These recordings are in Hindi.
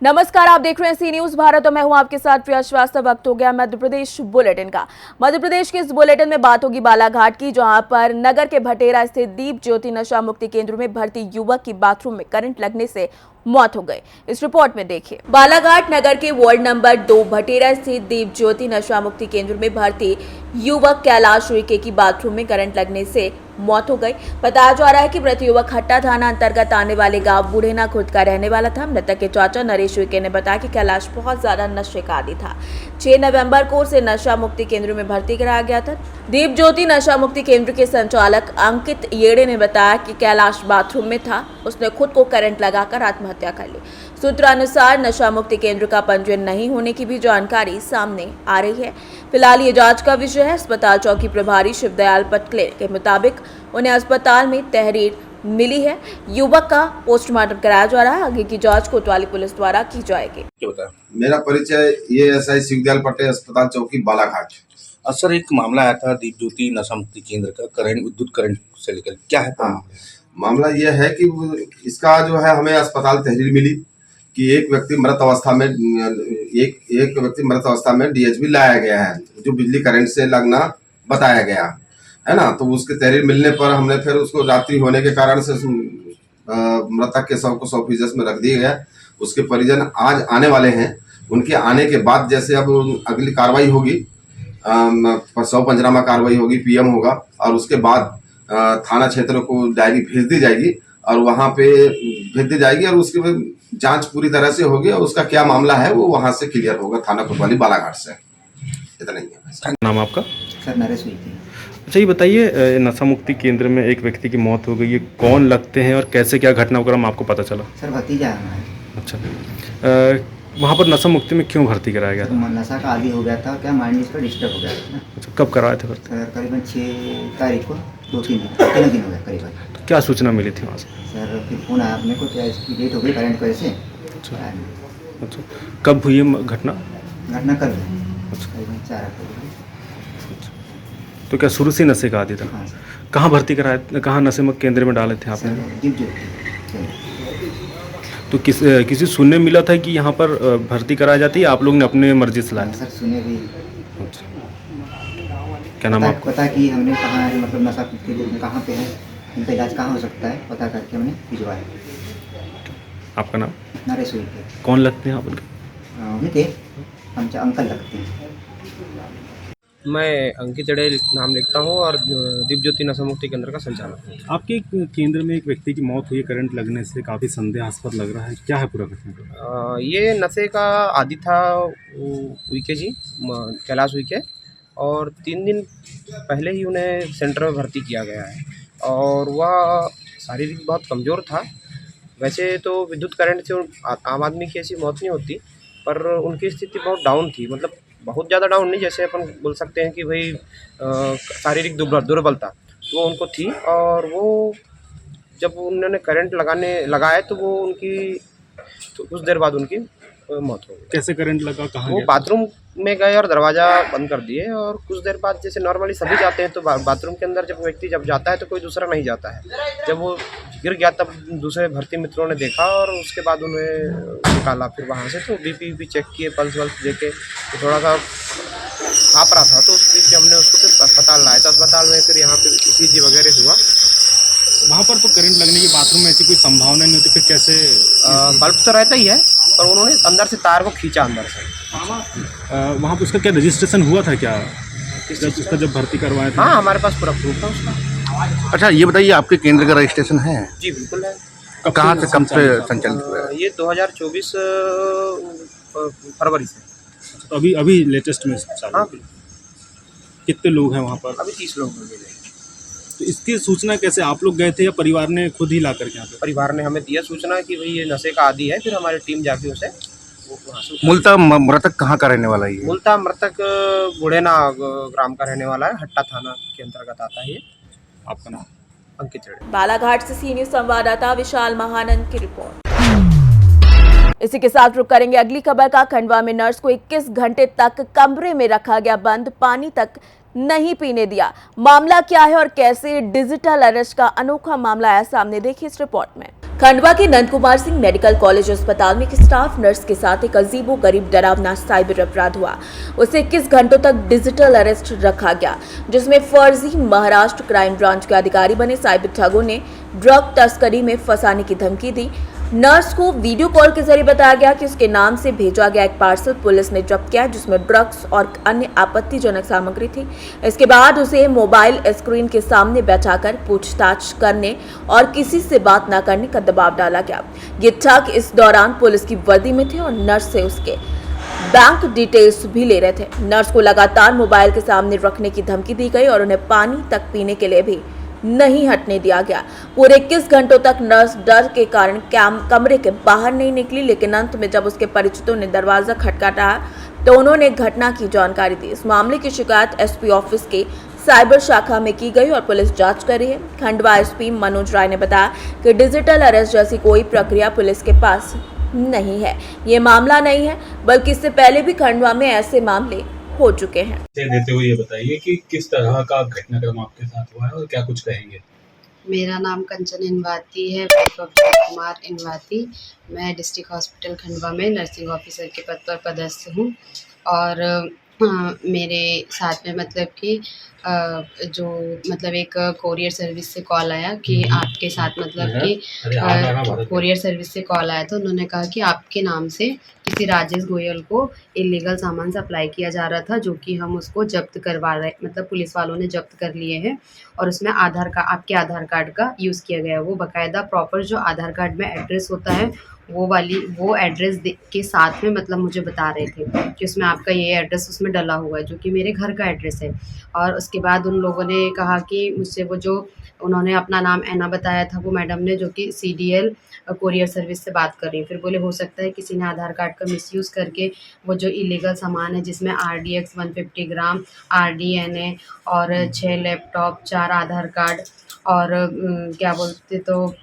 नमस्कार, आप देख रहे हैं सी न्यूज भारत और मैं हूं आपके साथ प्रिया श्रीवास्तव। वक्त हो गया मध्य प्रदेश बुलेटिन का। मध्य प्रदेश के इस बुलेटिन में बात होगी बालाघाट की, जहां पर नगर के भटेरा स्थित दीप ज्योति नशा मुक्ति केंद्र में भर्ती युवक की बाथरूम में करंट लगने से मौत हो गई। इस रिपोर्ट में देखिए। बालाघाट नगर के वार्ड नंबर 2 भटेरा स्थित दीप ज्योति नशा मुक्ति केंद्र में भर्ती युवक कैलाश उइके की बाथरूम में करंट लगने से मौत हो गई। बताया जा रहा है कि मृत युवक हट्टा थाना अंतर्गत आने वाले गांव बूढ़ेना खुर्द का रहने वाला था। मृतक के चाचा नरेश उइके ने बताया कि कैलाश बहुत ज्यादा नशे का आदी था। 6 नवंबर को उसे नशा मुक्ति केंद्र में भर्ती कराया गया था। दीप ज्योति नशा मुक्ति केंद्र के संचालक अंकित येड़े ने बताया कि कैलाश बाथरूम में था, उसने खुद को करंट लगाकर आत्महत्या कर ली। सूत्रानुसार नशा मुक्ति केंद्र का पंजीयन नहीं होने की भी जानकारी सामने आ रही है। फिलहाल ये जांच का विषय है। अस्पताल चौकी प्रभारी शिवदयाल पटले के मुताबिक उन्हें अस्पताल में तहरीर मिली है। युवक का पोस्टमार्टम कराया जा रहा है। आगे की जांच कोतवाली पुलिस द्वारा की जाएगी। मेरा परिचय ये एसआई शिवदयाल पटेल, अस्पताल चौकी बालाघाट। सर, एक मामला आया था दीप ज्योति नशा मुक्ति केंद्र का, करंट विद्युत करंट से लेकर क्या है? मामला यह है कि इसका जो है हमें अस्पताल तहरीर मिली कि एक व्यक्ति मृत अवस्था में डीएचबी लाया गया है, जो बिजली करंट से लगना बताया गया है ना। तो उसके तहरीर मिलने पर हमने फिर उसको रात्रि होने के कारण से मृतक के शव को 100 में रख दिया गया। उसके परिजन आज आने वाले हैं। उनके आने के बाद जैसे अब अगली कार्रवाई होगी, शव पंचनामा कार्रवाई होगी, पीएम होगा और उसके बाद थाना क्षेत्र को डायरी भेज दी जाएगी और वहाँ पे भेज दी जाएगी और उसके बाद जांच पूरी तरह से होगी और उसका क्या मामला है वो वहाँ से क्लियर होगा, थाना कोतवाली बालाघाट से। इतना ही है। नाम आपका? सर, नरेश उइके। अच्छा, ये बताइए, नशा मुक्ति केंद्र में एक व्यक्ति की मौत हो गई है, कौन लगते हैं और कैसे क्या घटनाक्रम आपको पता चला? सर, भतीजा है हमारा। अच्छा, वहाँ पर नशा मुक्ति में क्यों भर्ती कराया गया था? नशा का आदी हो गया था, क्या माइंड इसका डिस्टर्ब हो गया था। अच्छा, कब कराए थे भर्ती? सर, करीबन 6 तारीख को 3 दिन हो गया करीबन। तो क्या सूचना मिली थी वहाँ से? सर, फिर फोन आया अपने को, क्या इसकी डेट हो गई करंट की वजह से। अच्छा, कब हुई है घटना? घटना कर करीबन 4 अक्टूबर। तो क्या शुरू से नशे का आदी था? हाँ सर। कहाँ भर्ती कराए, कहाँ नशे मुक्त केंद्र में डाले थे आपने? दीप ज्योति। तो किसी सुनने मिला था कि यहाँ पर भर्ती कराई जाती है, आप लोग ने अपने मर्जी से लाया? सर, सुने भी। अच्छा, क्या नाम आपका? पता कि हमने कहाँ है, मतलब नशा के में कहाँ पे है, इनका इलाज कहाँ हो सकता है, पता करके हमने भिजवाया। आपका नाम? नरेश उइके। कौन लगते हैं आप उनके? उनके हम अंकल लगते हैं। मैं अंकित येड़े नाम लिखता हूँ और दीप ज्योति नशा मुक्ति केंद्र का संचालक हूँ। आपके केंद्र में एक व्यक्ति की मौत हुई, करंट लगने से काफ़ी संदेहास्पद लग रहा है, क्या है पूरा घटना? ये नशे का आदी था उइके जी, कैलाश उइके, और 3 दिन पहले ही उन्हें सेंटर में भर्ती किया गया है और वह शारीरिक बहुत कमज़ोर था। वैसे तो विद्युत करंट से आम आदमी की ऐसी मौत नहीं होती, पर उनकी स्थिति बहुत डाउन थी, मतलब बहुत ज़्यादा डाउन नहीं, जैसे अपन बोल सकते हैं कि भाई शारीरिक दुर्बलता तो वो उनको थी। और वो जब उन्होंने करंट लगाया तो वो उनकी तो कुछ देर बाद उनकी मौत हो गई। कैसे करंट लगा, कहाँ वो गया? बाथरूम में गए और दरवाज़ा बंद कर दिए और कुछ देर बाद, जैसे नॉर्मली सभी जाते हैं तो बाथरूम के अंदर जब व्यक्ति जाता है तो कोई दूसरा नहीं जाता है। जब वो गिर गया तब दूसरे भर्ती मित्रों ने देखा और उसके बाद उन्हें निकाला। फिर वहाँ से तो बीपी चेक किए, पल्स वल्स देके तो थोड़ा सा काँप रहा था, तो उस बीच हमने उसको फिर अस्पताल लाया। तो अस्पताल में फिर यहाँ पे ECG वगैरह हुआ। वहाँ पर तो करंट लगने की बाथरूम में ऐसी कोई संभावना नहीं होती, फिर कैसे? बल्ब तो रहता ही है और उन्होंने अंदर से तार को खींचा अंदर से। वहाँ पर उसका क्या रजिस्ट्रेशन हुआ था क्या, जब भर्ती करवाया था? हाँ, हमारे पास पूरा प्रूफ है उसका। अच्छा, ये बताइए, आपके केंद्र का रजिस्ट्रेशन है? जी बिल्कुल है। कहाँ से कब से संचालित हुआ है? ये 2024 फरवरी से। तो अभी लेटेस्ट में चालू हाँ। है। कितने लोग हैं वहाँ पर? अभी 30 लोग मिले। तो इसकी सूचना कैसे, आप लोग गए थे या परिवार ने खुद ही ला करके यहाँ पे? परिवार ने हमें दिया सूचना कि भाई ये नशे का आदी है, फिर हमारी टीम जाके उसे वहाँ से मूलतः मृतक कहाँ का रहने वाला है ये? मूलतः मृतक बूढ़ेना ग्राम का रहने वाला है, हट्टा थाना के अंतर्गत आता है ये। आपका नाम? अंकित येड़े। बालाघाट से सी न्यूज संवाददाता विशाल महानंद की रिपोर्ट। इसी के साथ रुक करेंगे अगली खबर का। खंडवा में नर्स को 21 घंटे तक कमरे में रखा गया बंद, पानी तक नहीं पीने दिया। मामला क्या है और कैसे डिजिटल अरेस्ट का अनोखा मामला आया सामने, देखिए इस रिपोर्ट में। खंडवा के नंद कुमार सिंह मेडिकल कॉलेज अस्पताल में एक स्टाफ नर्स के साथ एक अजीबो गरीब डरावना साइबर अपराध हुआ। उसे 21 घंटों तक डिजिटल अरेस्ट रखा गया, जिसमें फर्जी महाराष्ट्र क्राइम ब्रांच के अधिकारी बने साइबर ठगों ने ड्रग तस्करी में फंसाने की धमकी दी। नर्स को वीडियो कॉल के जरिए बताया गया कि उसके नाम से भेजा गया एक पार्सल पुलिस ने जब्त किया, जिसमें ड्रग्स और अन्य आपत्तिजनक सामग्री थी। इसके बाद उसे मोबाइल स्क्रीन के सामने बैठाकर पूछताछ करने और किसी से बात न करने का दबाव डाला गया। ये ठग इस दौरान पुलिस की वर्दी में थे और नर्स से उसके बैंक डिटेल्स भी ले रहे थे। नर्स को लगातार मोबाइल के सामने रखने की धमकी दी गई और उन्हें पानी तक पीने के लिए भी नहीं हटने दिया गया। पूरे 21 घंटों तक नर्स डर के कारण कमरे के बाहर नहीं निकली, लेकिन अंत में जब उसके परिचितों ने दरवाजा खटखटाया तो उन्होंने घटना की जानकारी दी। इस मामले की शिकायत एसपी ऑफिस के साइबर शाखा में की गई और पुलिस जांच कर रही है। खंडवा एसपी मनोज राय ने बताया कि डिजिटल अरेस्ट जैसी कोई प्रक्रिया पुलिस के पास नहीं है। ये मामला नहीं है, बल्कि इससे पहले भी खंडवा में ऐसे मामले हो चुके हैं। देते हुए ये बताइए कि किस तरह का घटनाक्रम आपके साथ हुआ है और क्या कुछ कहेंगे। मेरा नाम कंचन इनवाती है, वाइफ ऑफ कुमार इनवाती। मैं डिस्ट्रिक्ट हॉस्पिटल खंडवा में नर्सिंग ऑफिसर के पद पर पदस्थ हूँ और मेरे साथ में मतलब कि जो मतलब एक कोरियर सर्विस से कॉल आया कि आपके साथ मतलब कि कोरियर सर्विस से कॉल आया था। उन्होंने कहा कि आपके नाम से किसी राजेश गोयल को इलीगल सामान सप्लाई किया जा रहा था, जो कि हम उसको जब्त करवा रहे, मतलब पुलिस वालों ने जब्त कर लिए हैं और उसमें आपके आधार कार्ड का यूज़ किया गया है। वो बाकायदा प्रॉपर जो आधार कार्ड में एड्रेस होता है वो एड्रेस के साथ में मतलब मुझे बता रहे थे कि उसमें आपका ये एड्रेस उसमें डला हुआ है, जो कि मेरे घर का एड्रेस है। और उसके बाद उन लोगों ने कहा कि मुझसे वो जो उन्होंने अपना नाम ऐना बताया था, वो मैडम ने, जो कि CDL कोरियर सर्विस से बात कर रही है। फिर बोले हो सकता है किसी ने आधार कार्ड का मिसयूज़ करके वो जो इलीगल सामान है, जिसमें RDX 150 ग्राम, RDNA और 6 लैपटॉप, 4 आधार कार्ड और क्या बोलते तो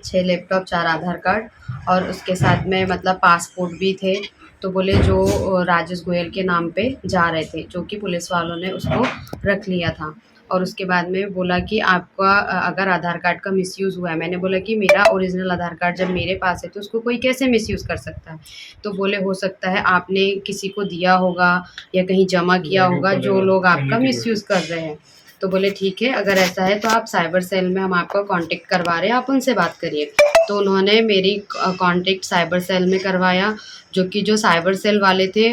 6 लैपटॉप, 4 आधार कार्ड और उसके साथ में मतलब पासपोर्ट भी थे। तो बोले जो राजेश गोयल के नाम पे जा रहे थे, जो कि पुलिस वालों ने उसको रख लिया था। और उसके बाद में बोला कि आपका अगर आधार कार्ड का मिसयूज़ हुआ है। मैंने बोला कि मेरा ओरिजिनल आधार कार्ड जब मेरे पास है तो उसको कोई कैसे मिसयूज़ कर सकता है। तो बोले हो सकता है आपने किसी को दिया होगा या कहीं जमा किया होगा, जो लोग आपका मिसयूज़ कर रहे हैं। तो बोले ठीक है, अगर ऐसा है तो आप साइबर सेल में हम आपका कांटेक्ट करवा रहे हैं, आप उनसे बात करिए। तो उन्होंने मेरी कांटेक्ट साइबर सेल में करवाया, जो कि जो साइबर सेल वाले थे,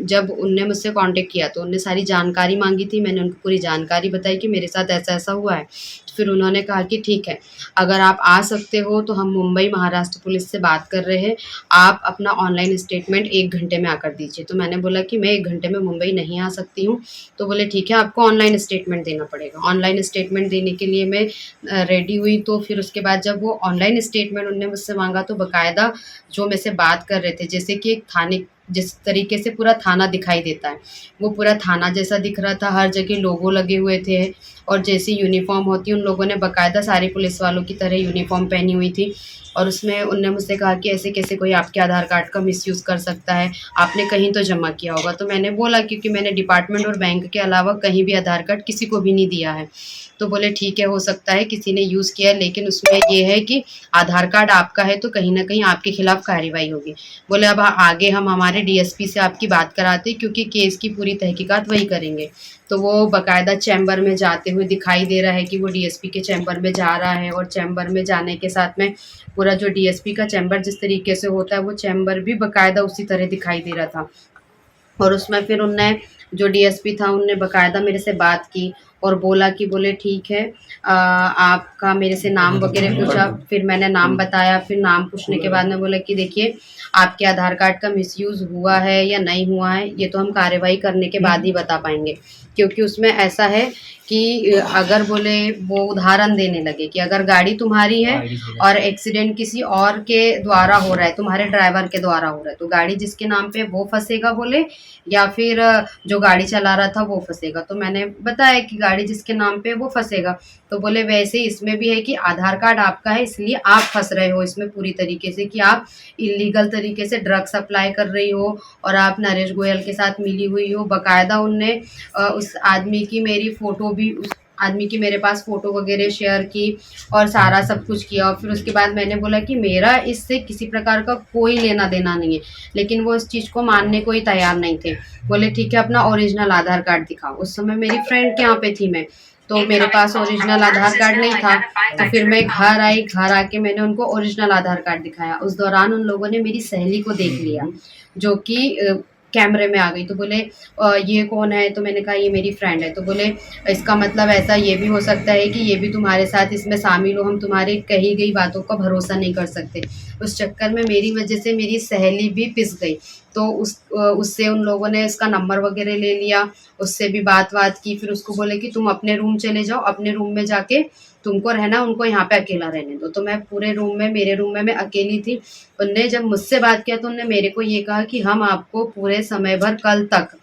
जब उनने मुझसे कांटेक्ट किया तो उनने सारी जानकारी मांगी थी। मैंने उनको पूरी जानकारी बताई कि मेरे साथ ऐसा ऐसा हुआ है। फिर उन्होंने कहा कि ठीक है, अगर आप आ सकते हो तो हम मुंबई महाराष्ट्र पुलिस से बात कर रहे हैं, आप अपना ऑनलाइन स्टेटमेंट 1 घंटे में आकर दीजिए। तो मैंने बोला कि मैं 1 घंटे में मुंबई नहीं आ सकती हूँ। तो बोले ठीक है, आपको ऑनलाइन स्टेटमेंट देना पड़ेगा। ऑनलाइन स्टेटमेंट देने के लिए मैं रेडी हुई। तो फिर उसके बाद जब वो ऑनलाइन स्टेटमेंट उनने मुझसे मांगा तो बाकायदा जो मेरे से बात कर रहे थे, जैसे कि एक थाने जिस तरीके से पूरा थाना दिखाई देता है, वो पूरा थाना जैसा दिख रहा था। हर जगह लोगो लगे हुए थे और जैसी यूनिफॉर्म होती है, उन लोगों ने बाकायदा सारे पुलिस वालों की तरह यूनिफॉर्म पहनी हुई थी। और उसमें उनने मुझसे कहा कि ऐसे कैसे कोई आपके आधार कार्ड का मिसयूज़ कर सकता है, आपने कहीं तो जमा किया होगा। तो मैंने बोला क्योंकि मैंने डिपार्टमेंट और बैंक के अलावा कहीं भी आधार कार्ड किसी को भी नहीं दिया है। तो बोले ठीक है, हो सकता है किसी ने यूज़ किया है, लेकिन उसमें ये है कि आधार कार्ड आपका है तो कहीं ना कहीं आपके खिलाफ कार्रवाई होगी। बोले अब आगे हम हमारे DSP से आपकी बात कराते, क्योंकि केस की पूरी तहकीकात वही करेंगे। तो वो बाकायदा चैम्बर में जाते हुए दिखाई दे रहा है कि वो DSP के चैम्बर में जा रहा है। और चैम्बर में जाने के साथ में पूरा जो DSP का चैम्बर जिस तरीके से होता है, वो चैम्बर भी बाकायदा उसी तरह दिखाई दे रहा था। और उसमें फिर उनने जो DSP था, उनने बाकायदा मेरे से बात की और बोला कि बोले ठीक है, आपका मेरे से नाम वगैरह पूछा। फिर मैंने नाम बताया। फिर नाम पूछने के बाद में बोला कि देखिए, आपके आधार कार्ड का मिसयूज़ हुआ है या नहीं हुआ है, ये तो हम कार्रवाई करने के बाद ही बता पाएंगे। क्योंकि उसमें ऐसा है कि अगर बोले वो उदाहरण देने लगे कि अगर गाड़ी तुम्हारी है और एक्सीडेंट किसी और के द्वारा हो रहा है, तुम्हारे ड्राइवर के द्वारा हो रहा है, तो गाड़ी जिसके नाम पे वो फंसेगा बोले, या फिर जो गाड़ी चला रहा था वो फंसेगा। तो मैंने बताया कि गाड़ी जिसके नाम पे वो फंसेगा। तो बोले वैसे ही इसमें भी है कि आधार कार्ड आपका है, इसलिए आप फंस रहे हो इसमें पूरी तरीके से, कि आप इलीगल तरीके से ड्रग सप्लाई कर रही हो और आप नरेश गोयल के साथ मिली हुई हो। बाकायदा उनने उस आदमी की मेरी फ़ोटो भी उस आदमी की मेरे पास फ़ोटो वगैरह शेयर की और सारा सब कुछ किया। और फिर उसके बाद मैंने बोला कि मेरा इससे किसी प्रकार का कोई लेना देना नहीं है, लेकिन वो इस चीज़ को मानने को ही तैयार नहीं थे। बोले ठीक है, अपना ओरिजिनल आधार कार्ड दिखाओ। उस समय मेरी फ्रेंड के यहाँ पे थी मैं, तो मेरे पास ओरिजिनल आधार कार्ड नहीं था। तो फिर मैं घर आई, घर आके मैंने उनको ओरिजिनल आधार कार्ड दिखाया। उस दौरान उन लोगों ने मेरी सहेली को देख लिया, जो कि कैमरे में आ गई। तो बोले ये कौन है? तो मैंने कहा ये मेरी फ्रेंड है। तो बोले इसका मतलब ऐसा ये भी हो सकता है कि ये भी तुम्हारे साथ इसमें शामिल हो, हम तुम्हारी कही गई बातों का भरोसा नहीं कर सकते। उस चक्कर में मेरी वजह से मेरी सहेली भी पिस गई। तो उससे उन लोगों ने इसका नंबर वगैरह ले लिया, उससे भी बात की। फिर उसको बोले कि तुम अपने रूम चले जाओ, अपने रूम में जाके तुमको रहना, उनको यहाँ पे अकेला रहने दो। तो मैं पूरे रूम में, मेरे रूम में मैं अकेली थी। उनने जब मुझसे बात किया तो उन्होंने मेरे को ये कहा कि हम आपको पूरे समय भर कल तक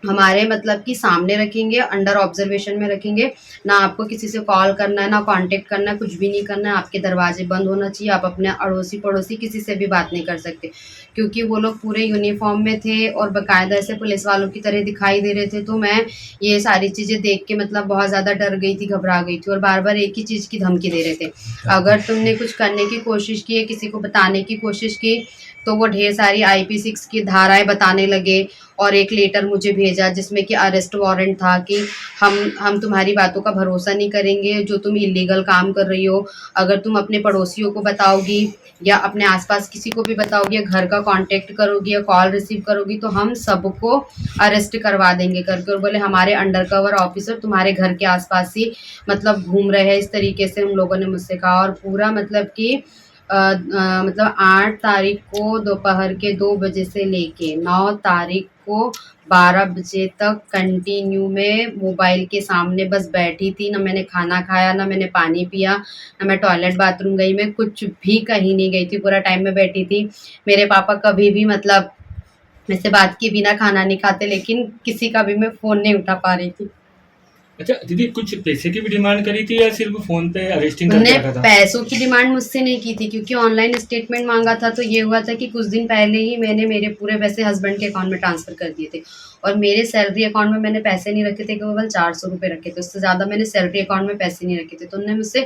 हमारे मतलब कि सामने रखेंगे, अंडर ऑब्जर्वेशन में रखेंगे। ना आपको किसी से कॉल करना है, ना कांटेक्ट करना है, कुछ भी नहीं करना है। आपके दरवाजे बंद होना चाहिए, आप अपने अड़ोसी पड़ोसी किसी से भी बात नहीं कर सकते। क्योंकि वो लोग पूरे यूनिफॉर्म में थे और बाकायदा ऐसे पुलिस वालों की तरह दिखाई दे रहे थे। तो मैं ये सारी चीज़ें देख के मतलब बहुत ज़्यादा डर गई थी, घबरा गई थी, और बार बार एक ही चीज़ की धमकी दे रहे थे, अगर तुमने कुछ करने की कोशिश की है, किसी को बताने की कोशिश की, तो वो ढेर सारी IP6 की धाराएं बताने लगे। और एक लेटर मुझे भेजा जिसमें कि अरेस्ट वारंट था कि हम तुम्हारी बातों का भरोसा नहीं करेंगे, जो तुम इलीगल काम कर रही हो। अगर तुम अपने पड़ोसियों को बताओगी या अपने आसपास किसी को भी बताओगी या घर का कांटेक्ट करोगी या कॉल रिसीव करोगी, तो हम सबको अरेस्ट करवा देंगे करके। और बोले हमारे अंडरकवर ऑफिसर तुम्हारे घर के आसपास ही मतलब घूम रहे हैं, इस तरीके से उन लोगों ने मुझसे कहा। और पूरा मतलब कि मतलब 8 तारीख को दोपहर के 2 बजे से लेके 9 तारीख को 12 बजे तक कंटिन्यू में मोबाइल के सामने बस बैठी थी। ना मैंने खाना खाया, ना मैंने पानी पिया, ना मैं टॉयलेट बाथरूम गई, मैं कुछ भी कहीं नहीं गई थी, पूरा टाइम में बैठी थी। मेरे पापा कभी भी मतलब मुझसे बात किए बिना खाना नहीं खाते, लेकिन किसी का भी मैं फ़ोन नहीं उठा पा रही थी। अच्छा दीदी, कुछ पैसे की भी डिमांड करी थी या सिर्फ फोन पे अरेस्टिंग करके उन्होंने रखा था? पैसों की डिमांड मुझसे नहीं की थी, क्योंकि ऑनलाइन स्टेटमेंट मांगा था। तो ये हुआ था कि कुछ दिन पहले ही मैंने मेरे पूरे पैसे हस्बैंड के अकाउंट में ट्रांसफ़र कर दिए थे, और मेरे सैलरी अकाउंट में मैंने पैसे नहीं रखे थे, केवल 400 रुपये रखे थे, उससे ज़्यादा मैंने सैलरी अकाउंट में पैसे नहीं रखे थे। तो उन्होंने मुझसे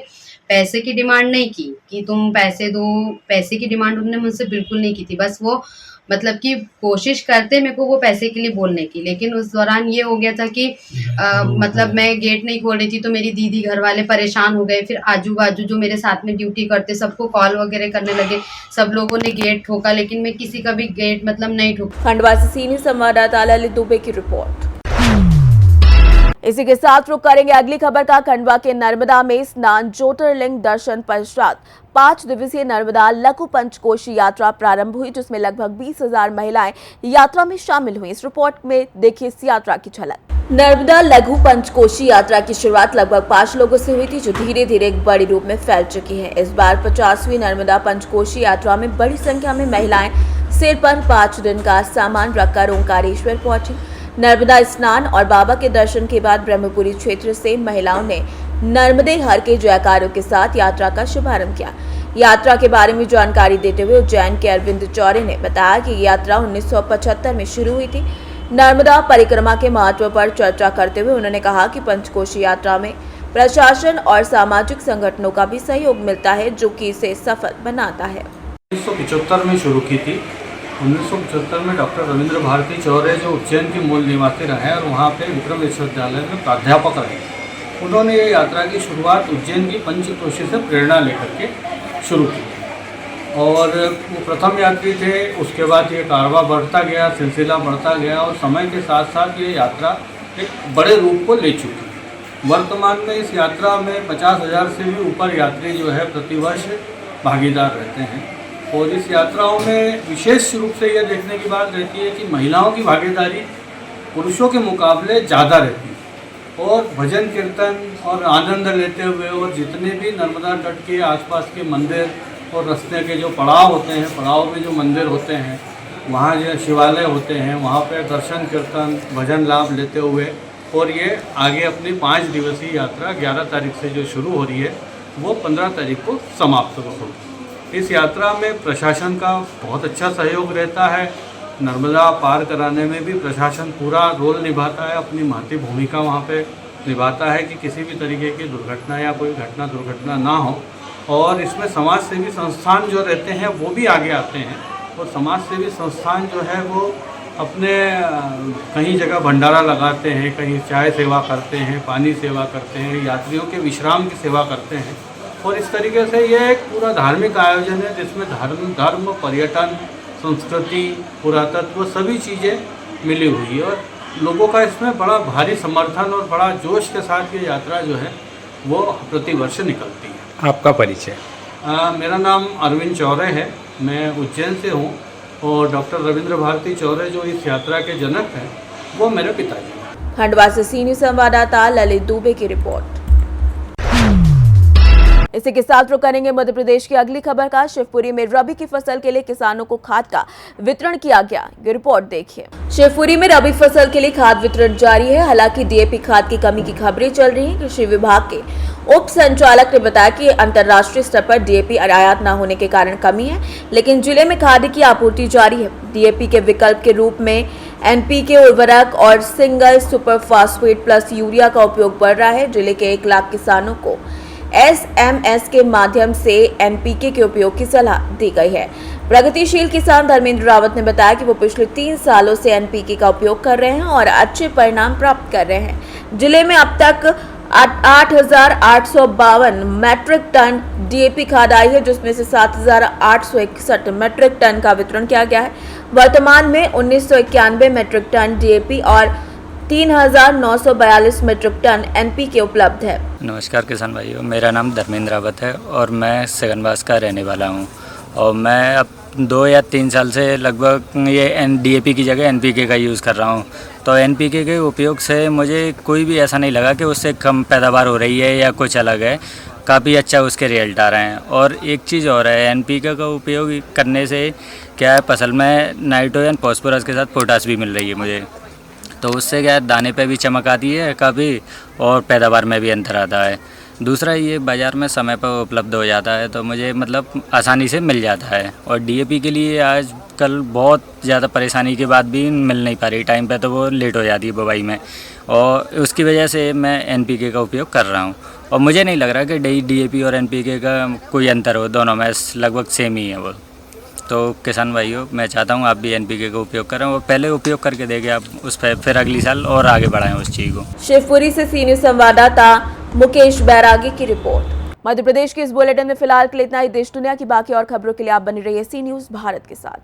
पैसे की डिमांड नहीं की कि तुम पैसे दो, पैसे की डिमांड उन्होंने मुझसे बिल्कुल नहीं की थी। बस वो मतलब कि कोशिश करते मेरे को वो पैसे के लिए बोलने की, लेकिन उस दौरान ये हो गया था कि मतलब मैं गेट नहीं खोल रही थी, तो मेरी दीदी घर वाले परेशान हो गए। फिर आजू बाजू जो मेरे साथ में ड्यूटी करते सबको कॉल वगैरह करने लगे, सब लोगों ने गेट ठोका, लेकिन मैं किसी का भी गेट मतलब नहीं ठोका। खंडवा से सीनियर संवाददाता ललित दुबे की रिपोर्ट। इसी के साथ रुक करेंगे अगली खबर का। खंडवा के नर्मदा में स्नान ज्योतिर्लिंग दर्शन पश्चात 5 दिवसीय नर्मदा लघु पंचकोशी यात्रा प्रारंभ हुई, जिसमें लगभग 20,000 महिलाएं यात्रा में शामिल हुई। इस रिपोर्ट में देखिए इस यात्रा की झलक। नर्मदा लघु पंचकोशी यात्रा की शुरुआत लगभग 5 लोगों से हुई थी, जो धीरे धीरे एक बड़ी रूप में फैल चुकी है। इस बार 50वीं नर्मदा पंचकोशी यात्रा में बड़ी संख्या में महिलाएं सिर पर 5 दिन का सामान रखकर ओंकारेश्वर पहुंची। नर्मदा स्नान और बाबा के दर्शन के बाद ब्रह्मपुरी क्षेत्र से महिलाओं ने नर्मदे हर के जयकारों के साथ यात्रा का शुभारंभ किया। यात्रा के बारे में जानकारी देते हुए उज्जैन के अरविंद चौरे ने बताया कि यात्रा 1975 में शुरू हुई थी। नर्मदा परिक्रमा के महत्व पर चर्चा करते हुए उन्होंने कहा कि पंचकोशी यात्रा में प्रशासन और सामाजिक संगठनों का भी सहयोग मिलता है, जो कि इसे सफल बनाता है। 1975 में शुरू की थी। 1975 में डॉक्टर रविंद्र भारती चौरे, जो उज्जैन के मूल निवासी रहे और वहाँ पे विक्रम विश्वविद्यालय में प्राध्यापक रहे, उन्होंने ये यात्रा की शुरुआत उज्जैन की पंचकोशी से प्रेरणा लेकर के शुरू की और वो प्रथम यात्री थे। उसके बाद ये कारवां बढ़ता गया, सिलसिला बढ़ता गया और समय के साथ साथ ये यात्रा एक बड़े रूप को ले चुकी। वर्तमान में इस यात्रा में 50,000 से भी ऊपर यात्री जो है प्रतिवर्ष भागीदार रहते हैं और इस यात्राओं में विशेष रूप से यह देखने की बात रहती है कि महिलाओं की भागीदारी पुरुषों के मुकाबले ज़्यादा रहती है और भजन कीर्तन और आनंद लेते हुए और जितने भी नर्मदा तट के आसपास के मंदिर और रास्ते के जो पड़ाव होते हैं, पड़ाव में जो मंदिर होते हैं, वहाँ जो शिवालय होते हैं, वहाँ पर दर्शन कीर्तन भजन लाभ लेते हुए और ये आगे अपनी 5 दिवसीय यात्रा 11 तारीख से जो शुरू हो रही है वो 15 तारीख को समाप्त होगी। इस यात्रा में प्रशासन का बहुत अच्छा सहयोग रहता है। नर्मदा पार कराने में भी प्रशासन पूरा रोल निभाता है, अपनी महती भूमिका वहाँ पे निभाता है कि किसी भी तरीके की दुर्घटना या कोई दुर्घटना ना हो। और इसमें समाज सेवी संस्थान जो रहते हैं वो भी आगे आते हैं, और समाज सेवी संस्थान जो है वो अपने कहीं जगह भंडारा लगाते हैं, कहीं चाय सेवा करते हैं, पानी सेवा करते हैं, यात्रियों के विश्राम की सेवा करते हैं। और इस तरीके से ये एक पूरा धार्मिक आयोजन है जिसमें धर्म, पर्यटन, संस्कृति, पुरातत्व सभी चीज़ें मिली हुई है। और लोगों का इसमें बड़ा भारी समर्थन और बड़ा जोश के साथ ये यात्रा जो है वो प्रतिवर्ष निकलती है। आपका परिचय? मेरा नाम अरविंद चौरे है, मैं उज्जैन से हूँ, और डॉक्टर रविंद्र भारती चौरे जो इस यात्रा के जनक हैं वो मेरे पिताजी हैं। खंडवा से सी न्यूज संवाददाता ललित दुबे की रिपोर्ट। इसी के साथ रुक करेंगे मध्य प्रदेश की अगली खबर का। शिवपुरी में रबी की फसल के लिए किसानों को खाद का वितरण किया गया, ये रिपोर्ट देखिए। शिवपुरी में रबी फसल के लिए खाद वितरण जारी है। हालांकि डीएपी खाद की कमी की खबरें चल रही हैं। कृषि विभाग के उप संचालक ने बताया कि अंतर्राष्ट्रीय स्तर पर डीएपी आयात न होने के कारण कमी है, लेकिन जिले में खाद की आपूर्ति जारी है। डीएपी के विकल्प के रूप में एनपीके उर्वरक और single super phosphate plus urea का उपयोग बढ़ रहा है। जिले के 1 लाख किसानों को एसएमएस के माध्यम से एनपीके के उपयोग की सलाह दी गई है। प्रगतिशील किसान धर्मेंद्र रावत ने बताया कि वो पिछले 3 सालों से एनपीके का उपयोग कर रहे हैं और अच्छे परिणाम प्राप्त कर रहे हैं। जिले में अब तक 8,852 मैट्रिक टन डीएपी खाद आई है, जिसमें से 7,861 मैट्रिक टन का वितरण किया गया है। वर्तमान में 1991 मैट्रिक टन डीएपी और 3,942 मैट्रिक टन एनपीके उपलब्ध है। नमस्कार किसान भाइयों, मेरा नाम धर्मेंद्र रावत है और मैं सेगनबास का रहने वाला हूं। और मैं अब 2 या 3 साल से लगभग ये डीएपी की जगह एनपीके का यूज़ कर रहा हूं। तो एनपीके के उपयोग से मुझे कोई भी ऐसा नहीं लगा कि उससे कम पैदावार हो रही है या कुछ अलग है। काफ़ी अच्छा उसके रिजल्ट आ रहे हैं। और एक चीज़ और है, एनपीके का उपयोग करने से क्या है, फसल में नाइट्रोजन फॉस्फोरस के साथ पोटास भी मिल रही है मुझे। तो उससे क्या है, दाने पे भी चमक आती है काफ़ी और पैदावार में भी अंतर आता है। दूसरा ये बाज़ार में समय पर उपलब्ध हो जाता है, तो मुझे मतलब आसानी से मिल जाता है। और डीएपी के लिए आजकल बहुत ज़्यादा परेशानी के बाद भी मिल नहीं पा रही टाइम पे, तो वो लेट हो जाती है बुवाई में, और उसकी वजह से मैं एनपीके का उपयोग कर रहा हूँ। और मुझे नहीं लग रहा कि डीएपी और एनपीके का कोई अंतर हो, दोनों में लगभग सेम ही है वो। तो किसान भाइयों, मैं चाहता हूँ आप भी एनपीके का उपयोग करें और पहले उपयोग करके देखें आप उस पर, फिर अगली साल और आगे बढ़ाएं उस चीज़ को। शिवपुरी से सी न्यूज संवाददाता मुकेश बैरागी की रिपोर्ट। मध्य प्रदेश के इस बुलेटिन में फिलहाल के लिए इतना ही। देश दुनिया की बाकी और खबरों के लिए आप बने रहिए सी न्यूज भारत के साथ।